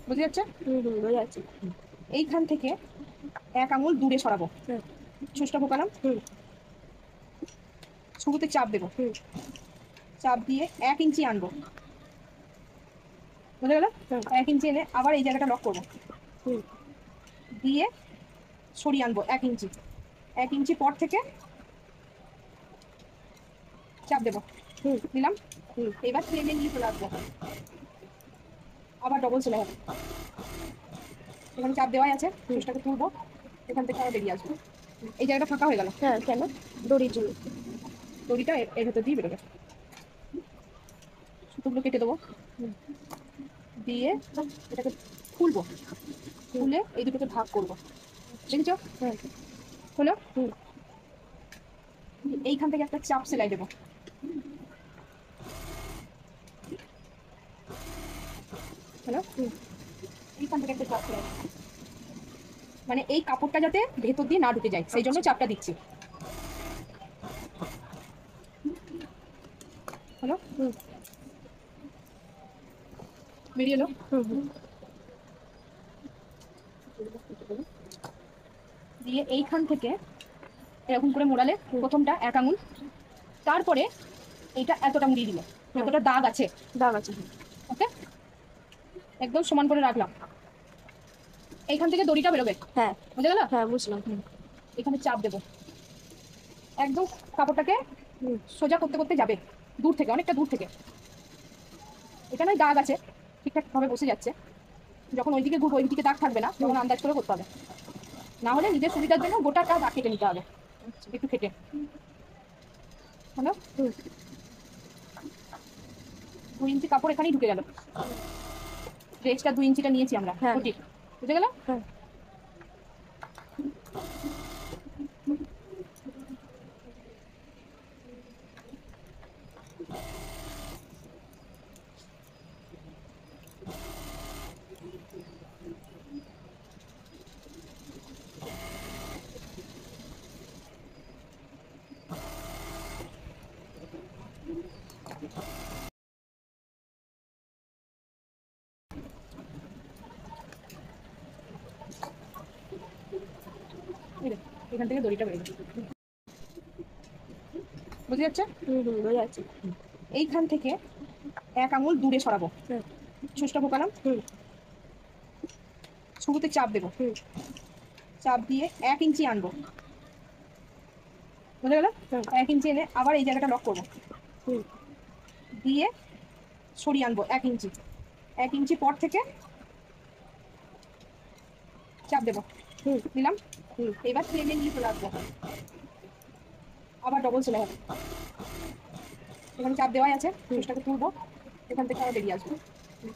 বুঝে যাচ্ছে? বোঝা যাচ্ছে। এইখান থেকে এক আঙুল দূরে সরাবো, হুম সুচটা ঢোকালাম, হুম শুরুতে চাপ দেবো, হুম চাপ দিয়ে 1 ইঞ্চি আনবো, বুঝে গেল? হুম 1 ইঞ্চি এনে আবার এই জায়গাটা লক করবো, হুম দিয়ে সরিয়ে আনবো 1 ইঞ্চি। 1 ইঞ্চি পর থেকে চাপ দেবো, হুম দিলাম। হুম এবার ফ্রেমে নিয়ে চলে আসবো, আবার ডবল চলে হবে। এখানে চাপ দেওয়াই আছে, হুম। সুচটাকে তুলবো, এখান থেকে আবার বেরিয়ে আসবো। এই জায়গাটা ফাঁকা হয়ে গেল, হ্যাঁ, কেন? দড়ির জন্য। দড়িটা এর ভেতর দিয়ে বেরোবে। সুতোগুলো কেটে দেবো, হুম দিয়ে এটাকে খুলবো, হুম খুলে এই দুটোকে ভাগ করবো। দেখেছো? হ্যাঁ হলো। হুম এইখান থেকে একটা চাপ সেলাই দেবো, হলো। হুম এইখান থেকে একটা চাপ সেলাই দেবো, মানে এই কাপড়টা যাতে ভেতর দিয়ে না ঢুকে যায় সেই জন্য আচ্ছা। চাপটা দিচ্ছি, হলো। হুম বেরিয়ে এলো। হুম হুম দিয়ে এইখান থেকে এরকম করে মোড়ালে হুম। প্রথমটা 1 আঙুল, তারপরে এইটা এতটা মুড়িয়ে দিলে, হ্যাঁ, যতটা দাগ আছে, দাগ আছে। ওকে, একদম সমান করে রাখলাম। এইখান থেকে দড়িটা বেরোবে, হ্যাঁ বুঝে গেল? হ্যাঁ, বুঝলাম। এখানে চাপ দেবো, একদম কাপড়টাকে হুম সোজা করতে করতে যাবে, দূর থেকে, অনেকটা দূর থেকে। এটা নয় দাগ আছে, ঠিকঠাক ভাবে বসে যাচ্ছে। যখন ওইদিকে ঘুরবো ওইদিকে দাগ থাকবে না, তখন হুম। আন্দাজ করে করতে হবে, না হলে নিজের সুবিধার জন্য গোটাটা দাগ কেটে নিতে হবে, আচ্ছা। একটু কেটে। হলো। হুম 2 ইঞ্চি কাপড় এখানেই ঢুকে গেল, যে এক্সট্রা 2 ইঞ্চিটা নিয়েছি আমরা হ্যাঁ ওটি, বুঝে গেল? হ্যাঁ। এই দেখ, এখান থেকে দড়িটা বেরোবে, বুঝে যাচ্ছে? বোঝা যাচ্ছে। এইখান থেকে 1 আঙুল দূরে সরাবো, হ্যাঁ সুচটা ঢোকালাম, হুম শুরুতে চাপ দেবো, হুম চাপ দিয়ে 1 ইঞ্চি আনবো, বুঝে গেল? হ্যাঁ 1 ইঞ্চি এনে আবার এই জায়গাটা লক করবো, হুম দিয়ে সরিয়ে আনবো 1 ইঞ্চি। 1 ইঞ্চি পর থেকে চাপ দেবো, হুম দিলাম। হুম এবার ফ্রেমে নিয়ে চলে আসবো, আবার ডবল চলে হবে। এখানে চাপ দেওয়াই আছে, হুম। সুচটাকে তুলবো, এখান থেকে আবার বেরিয়ে আসবো।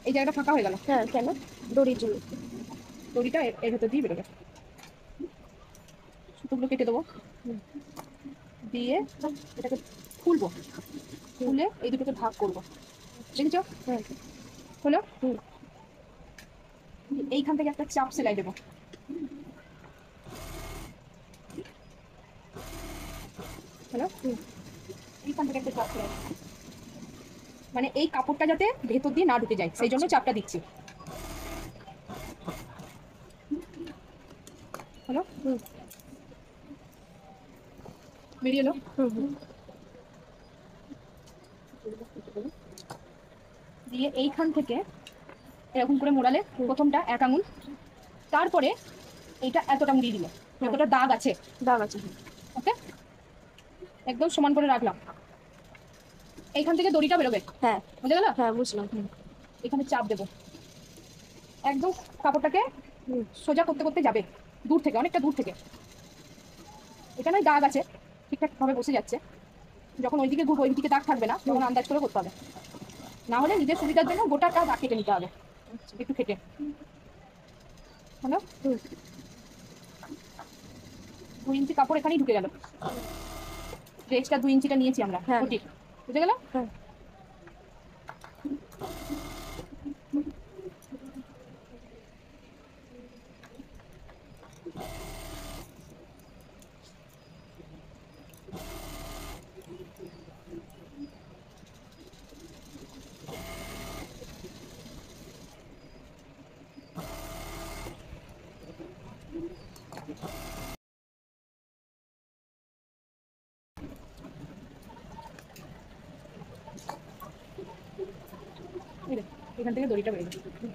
এই জায়গাটা ফাঁকা হয়ে গেল, হ্যাঁ, কেন? দড়ির জন্য। দড়িটা এর ভেতর দিয়ে বেরোবে। সুতোগুলো কেটে দেবো, হুম দিয়ে এটাকে খুলবো, হুম খুলে এই দুটোকে ভাগ করবো। দেখেছো? হ্যাঁ হলো। হুম এইখান থেকে একটা চাপ সেলাই দেবো, হলো। হুম এইখান থেকে একটা চাপ সেলাই দেবো, মানে এই কাপড়টা যাতে ভেতর দিয়ে না ঢুকে যায় সেই জন্য আচ্ছা। চাপটা দিচ্ছি, হলো। হুম বেরিয়ে এলো। হুম হুম দিয়ে এইখান থেকে এরকম করে মোড়ালে হুম। প্রথমটা 1 আঙুল, তারপরে এইটা এতটা মুড়িয়ে দিলে, হ্যাঁ, যতটা দাগ আছে, দাগ আছে। ওকে, একদম সমান করে রাখলাম। এইখান থেকে দড়িটা বেরোবে, হ্যাঁ বুঝে গেল? হ্যাঁ, বুঝলাম। এখানে চাপ দেবো, একদম কাপড়টাকে হুম সোজা করতে করতে যাবে, দূর থেকে, অনেকটা দূর থেকে। এটা নয় দাগ আছে, ঠিকঠাক ভাবে বসে যাচ্ছে। যখন ওইদিকে ঘুরবো ওইদিকে দাগ থাকবে না, তখন আন্দাজ করে করতে হবে, না হলে নিজের সুবিধার জন্য গোটাটা দাগ কেটে নিতে হবে, আচ্ছা। একটু কেটে। হলো। হুম 2 ইঞ্চি কাপড় এখানেই ঢুকে গেল, যে এক্সট্রা 2 ইঞ্চিটা নিয়েছি আমরা হ্যাঁ ওটি, বুঝে গেল? হ্যাঁ। এখান থেকে দড়িটা বেরিয়ে যাবে।